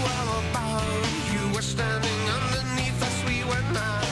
are above. You were standing underneath us, we were not.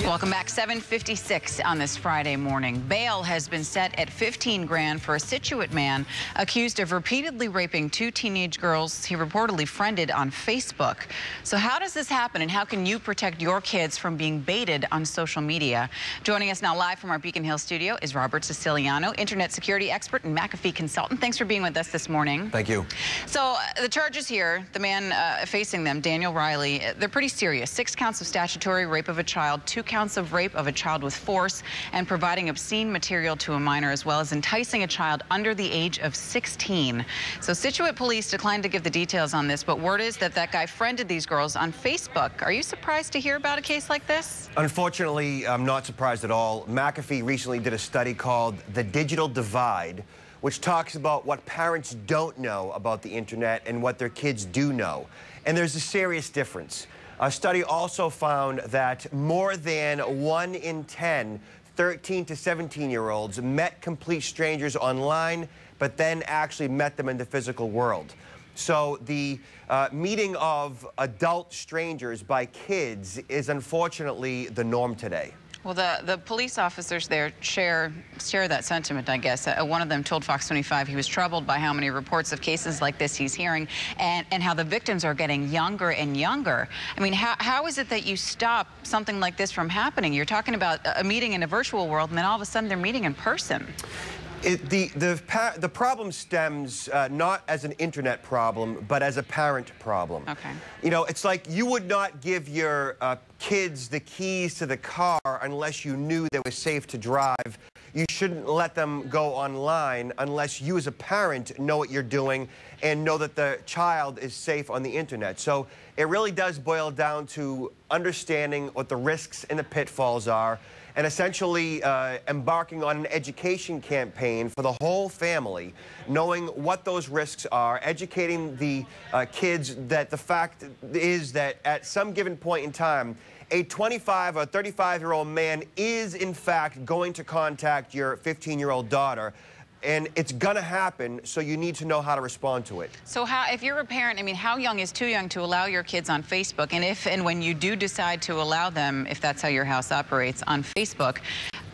Welcome back. 7:56 on this Friday morning. Bail has been set at $15 grand for a Scituate man accused of repeatedly raping two teenage girls he reportedly friended on Facebook. So how does this happen, and how can you protect your kids from being baited on social media? Joining us now live from our Beacon Hill studio is Robert Siciliano, internet security expert and McAfee consultant. Thanks for being with us this morning. Thank you. So the charges here, the man facing them, Daniel Riley, they're pretty serious. 6 counts of statutory rape of a child, 2 counts of rape of a child with force, and providing obscene material to a minor, as well as enticing a child under the age of 16. So Scituate police declined to give the details on this, but word is that that guy friended these girls on Facebook. Are you surprised to hear about a case like this? Unfortunately, I'm not surprised at all. McAfee recently did a study called The Digital Divide, which talks about what parents don't know about the internet and what their kids do know. And there's a serious difference. A study also found that more than 1 in 10 13 to 17-year-olds met complete strangers online, but then actually met them in the physical world. So the meeting of adult strangers by kids is unfortunately the norm today. Well, the police officers there share that sentiment, I guess. One of them told Fox 25 he was troubled by how many reports of cases like this he's hearing, and how the victims are getting younger and younger. I mean, how is it that you stop something like this from happening? You're talking about a meeting in a virtual world, and then all of a sudden they're meeting in person. The problem stems not as an internet problem, but as a parent problem. Okay. You know, it's like you would not give your kids the keys to the car unless you knew they were safe to drive. You shouldn't let them go online unless you as a parent know what you're doing and know that the child is safe on the internet. So it really does boil down to understanding what the risks and the pitfalls are, and essentially embarking on an education campaign for the whole family, knowing what those risks are, educating the kids that the fact is that at some given point in time, a 25 or 35-year-old man is, in fact, going to contact your 15-year-old daughter. And it's gonna happen, so you need to know how to respond to it. So if you're a parent, I mean, how young is too young to allow your kids on Facebook? And if and when you do decide to allow them, if that's how your house operates, on Facebook,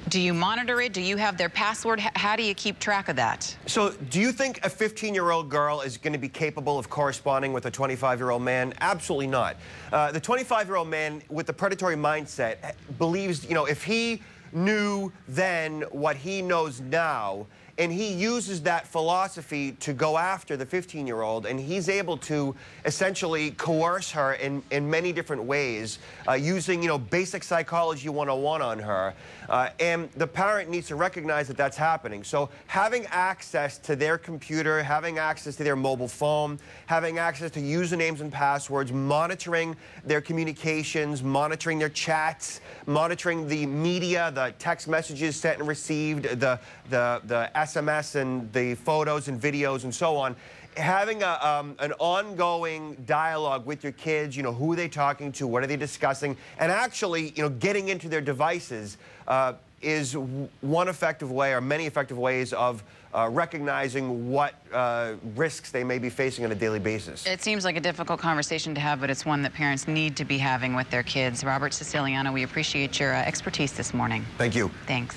do you monitor it? Do you have their password? How do you keep track of that? So do you think a 15-year-old girl is going to be capable of corresponding with a 25-year-old man? Absolutely not. The 25-year-old man with the predatory mindset believes, you know, if he knew then what he knows now, and he uses that philosophy to go after the 15-year-old, and he's able to essentially coerce her in many different ways, using, you know, basic psychology 101 on her. And the parent needs to recognize that that's happening. So having access to their computer, having access to their mobile phone, having access to usernames and passwords, monitoring their communications, monitoring their chats, monitoring the media, the text messages sent and received, the SMS and the photos and videos and so on. Having an ongoing dialogue with your kids, you know, who are they talking to, what are they discussing, and actually, you know, getting into their devices is one effective way, or many effective ways of recognizing what risks they may be facing on a daily basis. It seems like a difficult conversation to have, but it's one that parents need to be having with their kids. Robert Siciliano, we appreciate your expertise this morning. Thank you. Thanks.